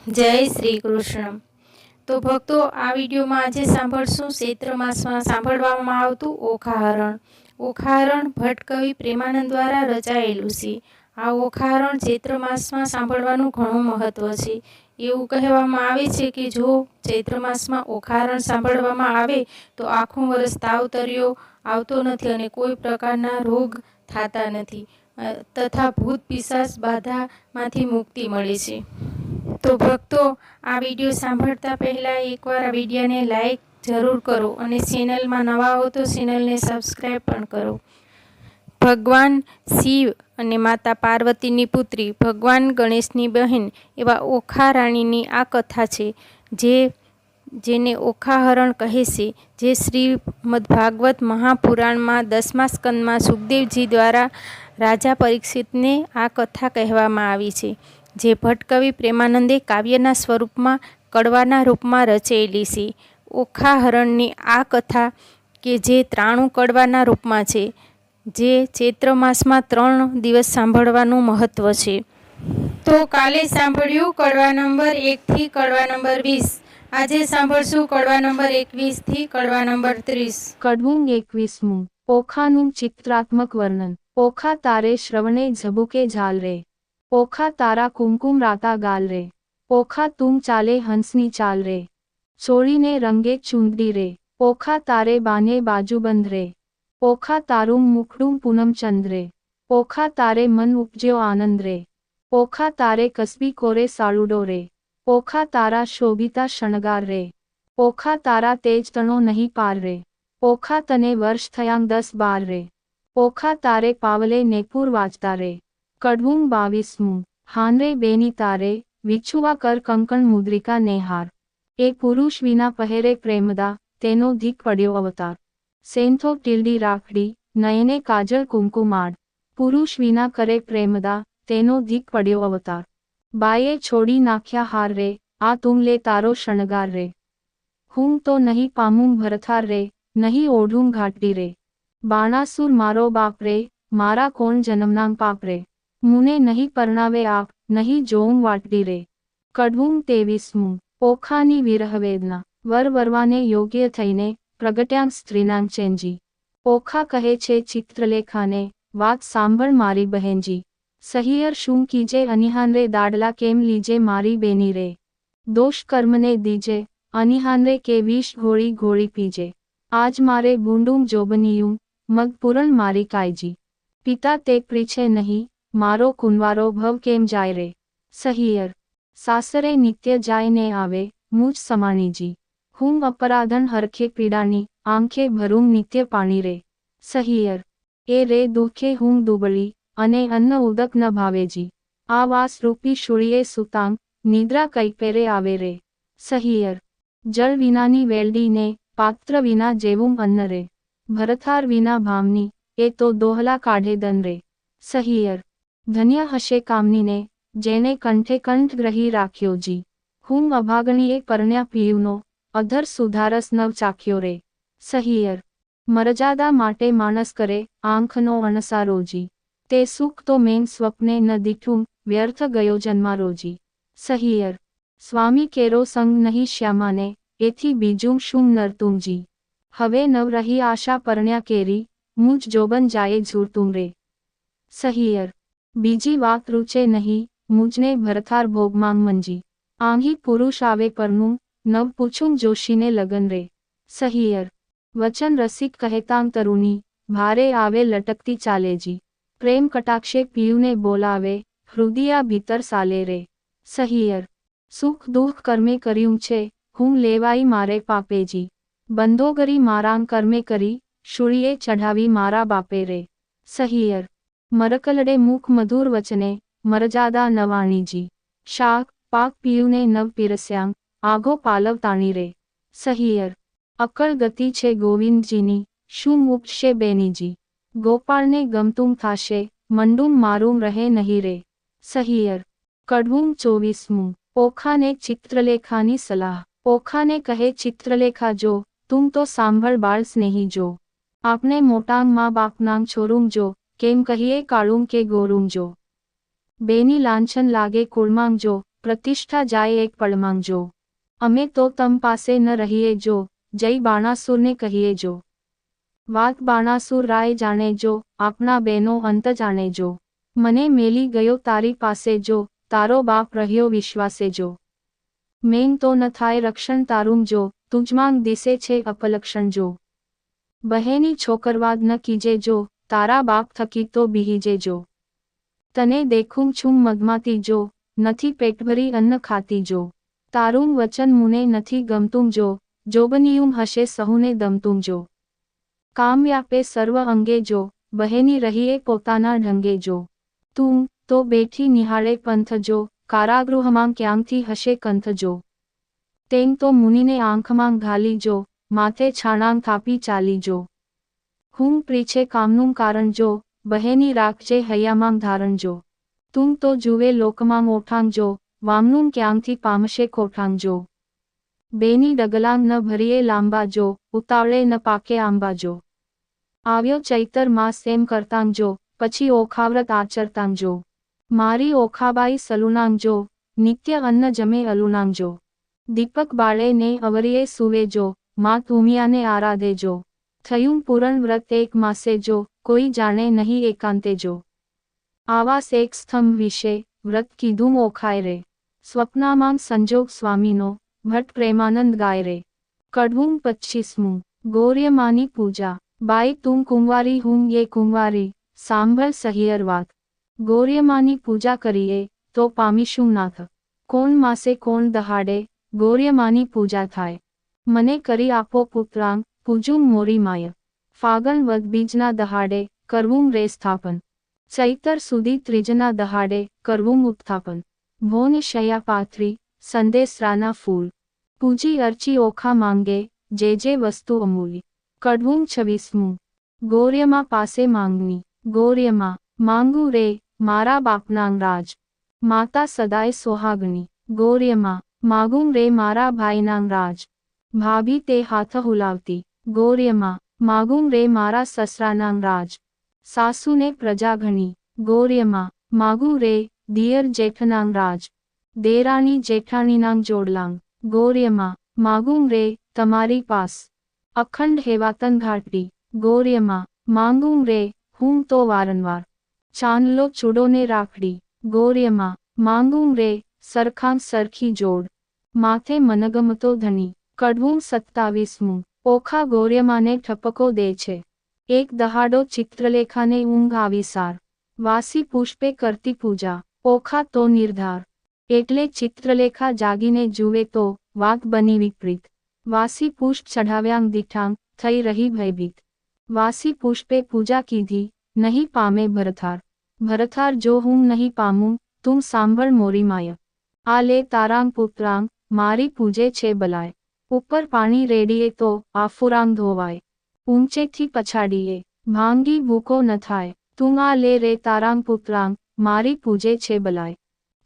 જય શ્રી કૃષ્ણ. તો ભક્તો, આ વિડીયોમાં આજે સાંભળશું ચૈત્ર માસમાં સાંભળવામાં આવતું ઓખાહરણ. ઓખાહરણ ભટ્ટ કવિ પ્રેમાનંદ દ્વારા રચાયેલું છે. આ ઓખાહરણ ચૈત્ર માસમાં સાંભળવાનું ઘણું મહત્વ છે. એવું કહેવામાં આવે છે કે જો ચૈત્ર માસમાં ઓખાહરણ સાંભળવામાં આવે તો આખું વર્ષ તાવ તર્યો આવતો નથી અને કોઈ પ્રકારના રોગ થતા નથી તથા ભૂત પિશાચ બાધામાંથી મુક્તિ મળે છે. તો ભક્તો, આ વિડીયો સાંભળતા પહેલાં એકવાર આ વિડીયોને લાઈક જરૂર કરો અને ચેનલમાં નવા હો તો ચેનલને સબસ્ક્રાઈબ પણ કરો. ભગવાન શિવ અને માતા પાર્વતીની પુત્રી, ભગવાન ગણેશની બહેન એવા ઓખા રાણીની આ કથા છે, જેને ઓખાહરણ કહે છે, જે શ્રીમદ ભાગવત મહાપુરાણમાં 10મા સ્કંદમાં સુખદેવજી દ્વારા રાજા પરીક્ષિતને આ કથા કહેવામાં આવી છે, જે ભટ્ટ કવિ પ્રેમાનંદે કાવ્યના સ્વરૂપમાં કડવાના રૂપમાં રચેલી છે. ઓખાહરણની આ કથા કે જે 93 કડવાના રૂપમાં છે, જે ચૈત્ર માસમાં 3 દિવસ સાંભળવાનું મહત્વ છે. તો કાલે સાંભળ્યું કડવા નંબર 1 થી કડવા નંબર 20. આજે સાંભળશું કડવા નંબર 21 થી કડવા નંબર 30. કડવું 21મું. ઓખાનું ચિત્રાત્મક વર્ણન. ઓખા તારે શ્રવણે ઝબુકે ઝાલ રે. ઓખા તારા કુમકુમ રાતા ગાલ રે. ઓખા તું ચાલે હંસની ચાલ રે. ચોળીને રંગે ચૂંદડી રે. ઓખા તારે બાને બાજુબંધ રે. ઓખા તારું મુખડું પૂનમ ચંદ્રે. ઓખા તારે મન ઉપજ્યો આનંદ રે. ઓખા તારે કસબી કોરે સાળુડો રે. ઓખા તારા શોભિતા શણગાર રે. ઓખા તારા તેજ તણો નહીં પાર રે. ઓખા તને વર્ષ થયાં 10-12 રે. ઓખા તારે પાવલે નેપુર વાંચતા રે. કડવું 22મું. હાનરે બેની તારે વિછુવા કર કંકણ મુદ્રિકા નેહાર. એ પુરુષ વિના પહેરે પ્રેમદા, તેનો ધીક પડ્યો અવતાર. સેંથો ટીલડી રાખડી, નયને કાજલ કુમકુમાડ. પુરુષ વિના કરે પ્રેમદા, તેનો ધીક પડ્યો અવતાર. બાએ છોડી નાખ્યા હાર રે, આ તું લે તારો શણગાર રે. હું તો નહીં પામું ભરથાર રે, નહીં ઓઢું ઘાટડી રે. બાણાસુર મારો બાપ રે, મારા કોણ જન્મનાં પાપ રે. મુને નહીં પરણાવે આપ, નહીં જોઉં વાટડી રે. કડવું 23મું. ઓખાની વિરહવેદના. વર વરવાને યોગ્ય થઈને પ્રગટ્યાંગ સ્ત્રીનાં ચેનજી. ઓખા કહે છે ચિત્રલેખાને, વાત સાંભળ મારી બહેનજી. સહિયર શું કીજે અનિહાનરે દાડલા કેમ લીજે મારી બેની રે. દોષ કર્મને દીજે, અનિહાનરે કે વિષ ઘોળી ઘોળી પીજે. આજ મારે બુંડું જોબનિયું, મગ પૂરણ મારી કાયજી. પિતા તે પ્રીછે નહીં, મારો કુંવારો ભવ કેમ જાય રે. સહિયર. સાસરે નિત્ય જાય ને આવે, મુજ સમાણીજી. હું અપરાધન હરખે પીડાની, આંખે ભરું નિત્ય પાણી રે. સહિયર. એ રે દુઃખે હું દુબળી, અને અન્ન ઉદક ન ભાવેજી. આ વાસ રૂપી શૂળીએ સુતાંગ, નિદ્રા કૈપેરે આવે રે. સહિયર. જળ વિનાની વેલડીને, પાત્ર વિના જેવું અન્ન રે. ભરથાર વિના ભામની, એ તો દોહલા કાઢે દન રે. સહિયર. ધન્ય હશે કામનીને, જેને કંઠે કંઠ ગ્રહી રાખ્યો જી. હું અભાગણીએ પરણ્યા પીયુનો, અધર સુધારસ નવ ચાખ્યો રે. સહિયર. મરજાદા માટે માણસ કરે, આંખનો અણસારોજી. તે સુખ તો મેં સ્વપ્ને ન દીઠું, વ્યર્થ ગયો જન્મારોજી. સહિયર. સ્વામી કેરો સંગ નહીં શ્યામાને, એથી બીજું શું નરતુંજી. હવે નવ રહી આશા પરણ્યા કેરી, મુજ જોબન જાય ઝૂરતું રે. સહિયર. બીજી વાત રૂચે નહીં, મુજને ભરથાર ભોગમાંગ મંજી. આંહી પુરુષ આવે પરનું, નવ પૂછું જોશીને લગન રે. સહિયર. વચન રસિક કહેતાંગ તરુણી, ભારે આવે લટકતી ચાલેજી. પ્રેમ કટાક્ષે પિયુને બોલાવે, હૃદયા ભીતર સાલે રે. સહિયર. સુખ દુઃખ કર્મે કર્યું છે, હું લેવાઈ મારે પાપેજી. બંધોગરી મારાં કર્મે કરી, શૂળીએ ચઢાવી મારા બાપે રે. સહિયર. મરકલડે મુખ મધુર વચને, મરજાદા નવાણીજી. શાક પાક પિયુને નવ પીરસ્યાંગ, આઘો પાલવ તાણી રે. સહિયર. અકળ ગતિ છે ગોવિંદજીની, શું ઉપજશે બેનીજી. ગોપાળને ગમતું થાશે, મંડું મારું રહે નહીં રે. સહિયર. કડવું 24મું. ઓખાને ચિત્રલેખાની સલાહ. ઓખાને કહે ચિત્રલેખા જો, તું તો સાંભળ બાળ સ્નેહી જો. આપને મોટાંગ મા બાપનાંગ છોરું જો, કેમ કહીએ કાળું કે ગોરું જો. બેની લાંછન લાગે કુળમાંગ જો, પ્રતિષ્ઠા જાય એક પળ માંગજો. અમે તો તમ પાસે ન રહીએ જો, જય બાણાસુરને કહીએ જો. વાત બાણાસુર રાય જાણે જો, આપના બેનો અંત જાણે જો. મને મેલી ગયો તારી પાસે જો, તારો બાપ રહ્યો વિશ્વાસે જો. મેં તો ન થાય રક્ષણ તારું જો, તુજમાંગ દિસે છે અપલક્ષણ જો. બહેની છોકરવાદ ન કીજે જો, તારા બાપ થકી તો બીહીજે જો. તને દેખું છું મગમાતી જો, નથી પેટભરી અન્ન ખાતી જો. તારું વચન મુને નથી ગમતું જો, જોબનિયું હશે સહુને દમતું જો. કામ વ્યાપે સર્વ અંગે જો, બહેની રહીએ પોતાના ઢંગે જો. તું તો બેઠી નિહાળે પંથ જો, કારાગૃહમાં ક્યાંથી હશે કંથ જો. તેમ તો મુનિને આંખમાં ઘાલી જો, માથે છાણાં થાપી ચાલી જો. હું પ્રીછે કામનું કારણ જો, બહેની રાખજે હૈયામાં ધારણ જો. તું તો જુએ લોકમાં ઓઠાંગ જો, વામનું ક્યાંથી પામશે કોઠાંગ જો. બેની ડગલાંગ ન ભરીએ લાંબા જો, ઉતાવળે ન પાકે આંબા જો. આવ્યો ચૈતર માસ એમ કરતાંગ જો, પછી ઓખાવ્રત આચરતાંગ જો. મારી ઓખાબાઈ સલુનાંગ જો, નિત્ય અન્ન જમે અલુનાંગ જો. દીપક બાળે ને અવરીએ સુવે જો, માં તુમિયાને આરાધે જો. થયું પૂરણ વ્રત એક માસે જો, કોઈ જાણે નહીં એકાંતે જો. આવાસ એક સ્તંભ વિશે, વ્રત કીધું ઓખાય રે. સ્વપ્નામાં સંજોગ સ્વામીનો, ભટ્ટ પ્રેમાનંદ ગાય રે. કડવું 25મું, ગૌર્યમાની પૂજા. બાઈ તું કુંવારી હું યે કુંવારી, સાંભળ સહિયર વાત. ગૌર્યમાની પૂજા કરીએ, તો પામીશું નાથ. કોણ માસે કોણ દહાડે, ગૌર્યમાની પૂજા થાય. મને કરી આપો પુત્રાંગ, પૂજું મોરી માય. ફાગણ વદ બીજના દહાડે, કરવું રે સ્થાપન. ચૈતર સુધી ત્રીજના દહાડે, કરવું ઉત્થાપન. ભોન શયા પાથરી, સંદેસરાના ફૂલ. પૂજી અર્ચી ઓખા માંગે, જે જે વસ્તુ અમૂલ્ય. કડવું 26મું, ગૌર્યમા પાસે માંગણી. ગૌર્યમા, માંગુ રે, મારા બાપનાંગ રાજ. માતા સદાય સોહાગણી. ગૌર્યમા, માગું રે મારા ભાઈનાંગ રાજ. ભાભી તે હાથ હુલાવતી. ગૌર્યમા, માગું રે મારા સસરાનાંગ રાજ. સાસુને પ્રજા ઘણી. ગૌર્યમા, માગું રે, દિયર જેઠનાંગ રાજ. દેરાણી જેઠાણીનાંગ જોડલાંગ. ગૌર્યમા, માગું રે, તમારી પાસ. અખંડ હેવાતન ઘાટડી. ગૌર્યમા, માંગું રે, હું તો વારંવાર. ચાંદલો ચૂડોને રાખડી. ગૌર્યમા, માંગું રે, સરખાં સરખી જોડ. માથે મનગમતો ધણી. કડવું 27મું, ઓખા ગૌર્યમાને ઠપકો દે છે. એક દહાડો ચિત્રલેખાને ઊંઘ આવી સાર. વાસી પુષ્પે કરતી પૂજા. ઓખા તો નિર્ધાર. એટલે ચિત્રલેખા જાગીને જુએ તો, વાત બની વિપરીત. વાસી પુષ્પ ચઢાવ્યાંગ દીઠાંગ, થઈ રહી ભયભીત. વાસી પુષ્પે પૂજા કીધી, નહીં પામે ભરથાર. ભરથાર જો હું નહીં પામું, તું સાંભળ મોરી માય. આ લે તારાંગ પુત્રાંગ, મારી પૂજે છે બલાય. ઉપર પાણી રેડીએ તો, આફુરાંગ ધોવાય. ઊંચેથી પછાડીએ, ભાંગી ભૂકો ન થાય. તું આ લે રે તારાંગ પુત્રાંગ, મારી પૂજે છે બલાય.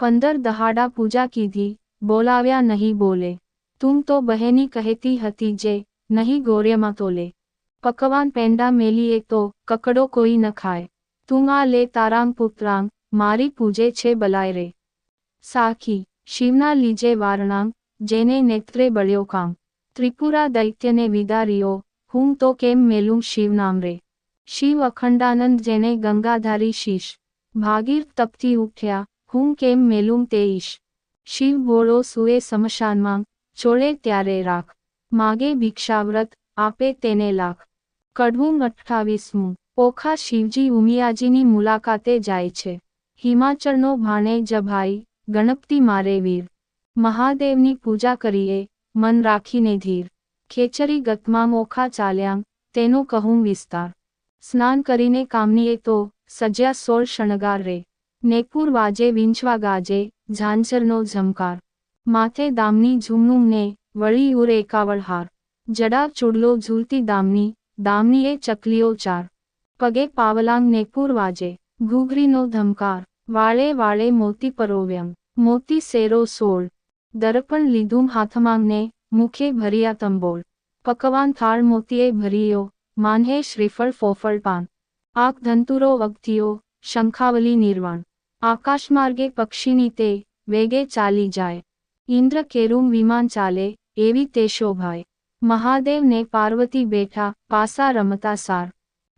15 દહાડા પૂજા કીધી, બોલાવ્યા નહીં બોલે. તું તો બહેની કહેતી હતી જે, નહીં ગૌર્યમાં તો લે. પકવાન પેંડા મેલીએ તો, કકડો કોઈ ન ખાય. તું આ લે તારાંગ પુત્રાંગ, મારી પૂજે છે બલાય રે. સાખી, શિવના લીજે વારણાંગ, જેને નેત્રે બળ્યો કામ. ત્રિપુરા દૈત્યને વિદાર્યો, હું તો કેમ મેલું શિવ નામ રે. શિવ અખંડાનંદ જેને ગંગાધારી શીશ. ભાગીર તપથી ઉઠ્યા, હું કેમ મેલું તે ઈશ. શિવ ભોળો સુએ સમશાનમાં, ચોળે ત્યારે રાખ. માગે ભિક્ષાવ્રત, આપે તેને લાખ. કડવું 28મું, ઓખા શિવજી ઉમિયાજીની મુલાકાતે જાય છે. હિમાચળનો ભાણે જભાઈ, ગણપતિ મારે વીર. મહાદેવની પૂજા કરીએ, મન રાખીને ધીર. ખેચરી ગતમાં ઓખા ચાલ્યાંગ, તેનો કહું વિસ્તાર. સ્નાન કરીને કામનીએ તો, સજ્યા 16 શણગાર રે. નેપુર વાજે વિંછવા ગાજે, ઝાંઝરનો ઝમકાર. માથે દામની ઝૂમનું ને, વળી ઉર એકાવળ હાર. જડા ચૂડલો ઝૂલતી દામની, દામનીએ ચકલીઓ 4. પગે પાવલાંગ નેપુર વાજે, ઘૂઘરીનો ધમકાર. વાળે વાળે મોતી પરોવ્યંગ, મોતી સેરો 16. દર્પણ લીધું હાથમાં ને, મુખે ભર્યા તંબોળ. પકવાન થાળ મોતીએ ભર્યો, માન્હે શ્રીફળ ફોફળ પાન. આંખ ધંતુરો અગતિયો, શંખાવલી નિર્વાણ. આકાશમાર્ગે પક્ષીની તે, વેગે ચાલી જાય. ઇન્દ્ર કેરું વિમાન ચાલે એવી તે શોભાય. મહાદેવ ને પાર્વતી બેઠા પાસા રમતા સાર.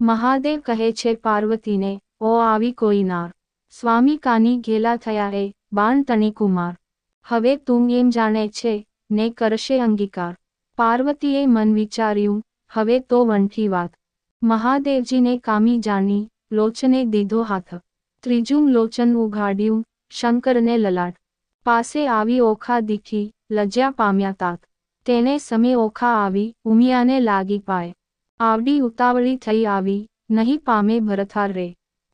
મહાદેવ કહે છે પાર્વતીને, ઓ આવી કોઈ નાર. સ્વામી કાની ઘેલા થયા એ બાણ તણી કુમાર. હવે તું એમ જાણે છે ને કરશે અંગીકાર. પાર્વતીએ મન વિચાર્યું, હવે તો વંઠી વાત. મહાદેવજીને કામી જાણી લોચને દીધો હાથ. ત્રીજું લોચન ઉઘાડ્યું શંકરને લલાટ. પાસે આવી ઓખા દીઠી લજ્જા પામ્યા તાત. તેને સમે ઓખા આવી ઉમિયાને લાગી પાય. આવડી ઉતાવળી થઈ આવી નહીં પામે ભરથાર રે.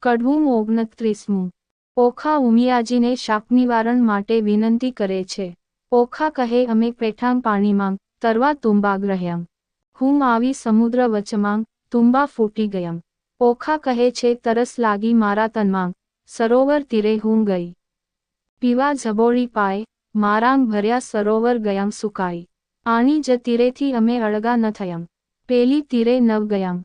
કડવું 29મું. ઓખા ઉમિયાજીને શાપ નિવારણ માટે વિનંતી કરે છે. ઓખા કહે અમે પેઠાં પાણીમાં તરવા તુંબા ગ્રહ્યામ. હું આવી સમુદ્ર વચમાં તુંબા ફૂટી ગયમ. ઓખા કહે છે તરસ લાગી મારા તનમાં સરોવર તીરે હું ગઈ. પીવા ઝબોળી પાય મારાંગ ભર્યા સરોવર ગયામ સુકાઈ. આની જ તીરેથી અમે અળગા ન થયમ. પેલી તીરે નવ ગયામ.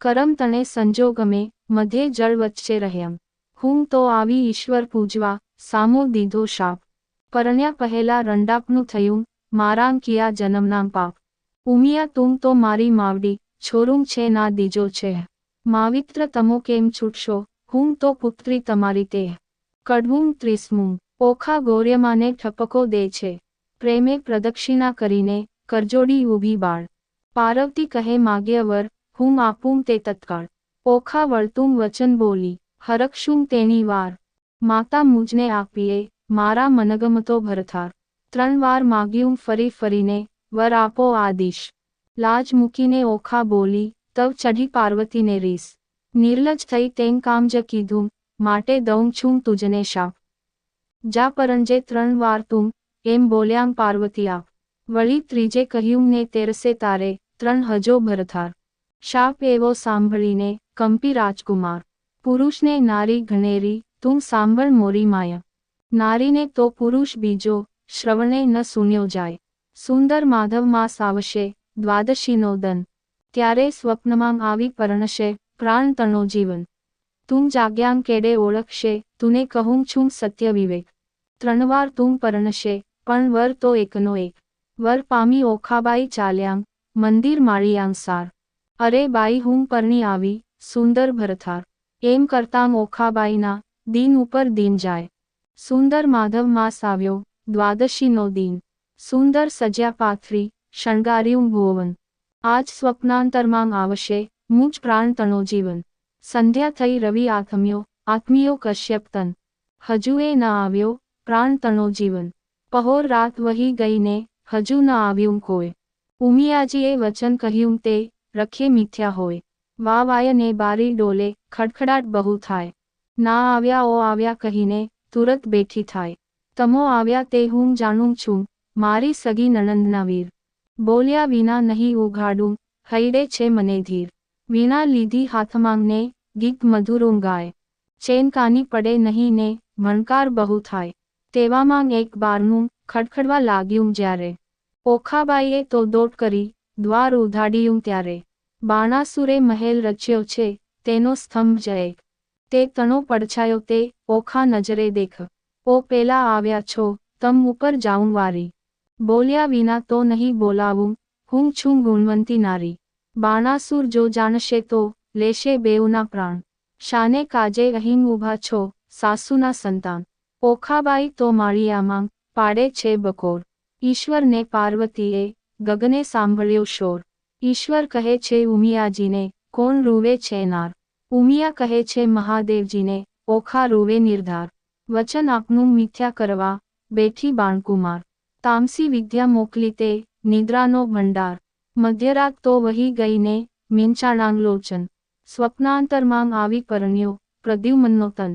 કરમ તણે સંજોગ અમે મધ્યે જળ વચ્ચે રહ્યમ. હું તો આવી ઈશ્વર પૂજવા સામો દીધો શાપ. પરણ્યા પહેલા રંડાપનું થયું મારાં કિયા જન્મનાં પાપ. ઉમિયા તું તો મારી માવડી છોરું છે ના દીજો છે. માવિત્ર તમો કેમ છૂટશો હું તો પુત્રી તમારી તે. કડવું 30મું. ઓખા ગૌર્યમાને ઠપકો દે છે. પ્રેમે પ્રદક્ષિણા કરીને કરજોડી ઊભી બાળ. પાર્વતી કહે માગ્ય વર હું આપું તે તત્કાળ. ઓખા વળતું વચન બોલી હરખશું તેની વાર. માતા મુજને આપીએ મારા મનગમતો ભરથાર. 3 વાર માગ્યું ફરી ફરીને વર આપો આદિશ. લાજ મૂકીને ઓખા બોલી તવ ચઢી પાર્વતીને રીસ. નિર્લજ થઈ તેં કામ જ કીધું માટે દઉં છું તુજને શાપ. જા પરંજે 3 વાર તું એમ બોલ્યામ પાર્વતી આપ. વળી ત્રીજે કહ્યું ને તેરસે તારે 3 હજો ભરથાર. શાપ એવો સાંભળીને કંપી રાજકુમાર. પુરુષને નારી ઘણેરી તું સાંભળ મોરી માય. નારીને તો પુરુષ બીજો શ્રવણે ન સુન્યો જાય. સુંદર માધવ માસ આવશે દ્વાદશીનો દન. ત્યારે સ્વપ્નમાં આવી પરણશે પ્રાણ તણો જીવન. તું જાગ્યાં કેડે ઓળખશે તુને કહું છું સત્ય વિવેક. 3 વાર તું પરણશે પણ વર તો એકનો એક. વર પામી ઓખાબાઈ ચાલ્યાંગ મંદિર માળિયાંગ સાર. અરે બાઈ હું પરણી આવી સુંદર ભરથાર. એમ કરતાં ઓખાબાઈના દિન ઉપર દિન જાય. સુંદર માધવ માસ આવ્યો દ્વાદશીનો દિન. સુંદર સજ્યા પાથરી શણગાર્યું ભુવન. આજ સ્વપ્નાંતરમાં આવશે મુજ પ્રાણ તણો જીવન. સંધ્યા થઈ રવિ આત્મીયો કશ્યપ તન. હજુ એ ન આવ્યો પ્રાણ તણો જીવન. પહોર રાત વહી ગઈને હજુ ન આવ્યું કોઈ. ઉમિયાજીએ વચન કહ્યું તે રખે મિથ્યા હોય. વાવાય ને બારી ડોલે ખડખડાટ બહુ થાય. ના આવ્યા ઓ આવ્યા કહીને તુરત બેઠી થાય. તમો આવ્યા તે હું જાણું છું મારી સગી નણંદના વીર. બોલ્યા વિના નહીં ઉઘાડું હૈડે છે મને ધીર. વીણા લીધી હાથમાં ને ગીત મધુરું ગાય. ચેન કાની પડે નહીં ને ભણકાર બહુ થાય. તેવામાં એક બારનું ખડખડવા લાગ્યું જ્યારે. ઓખાબાઈએ તો દોટ કરી દ્વાર ઉધાડ્યું ત્યારે. બાણાસુરે મહેલ રચ્યો છે તેનો સ્તંભ જ એક. તે તણો પડછાયો તે ઓખા નજરે દેખ. ઓ પેલા આવ્યા છો તમ ઉપર જાઉં વારી. બોલ્યા વિના તો નહીં બોલાવું હું છું ગુણવંતી નારી. બાણાસુર જો જાણશે તો લેશે બેઉના પ્રાણ. શાને કાજે અહીં ઊભા છો સાસુના સંતાન. ઓખાબાઈ તો માળિયામાં પાડે છે બકોર. ઈશ્વરને પાર્વતીએ ગગને સાંભળ્યો શોર. ઈશ્વર કહે છે ઉમિયાજીને કોણ રૂવે છે નાર. ઉમિયા કહે છે મહાદેવજીને ઓખા રૂવે નિર્ધાર. વચન આપનું મિથ્યા કરવા બેઠી બાણકુમાર. તામસી વિદ્યા મોકલી તે નિદ્રાનો ભંડાર. મધ્યરાત તો વહી ગઈને મીંચાણાંગ લોચન. સ્વપ્નાંતરમાં આવી પરણ્યો પ્રદ્યુમનનો તન.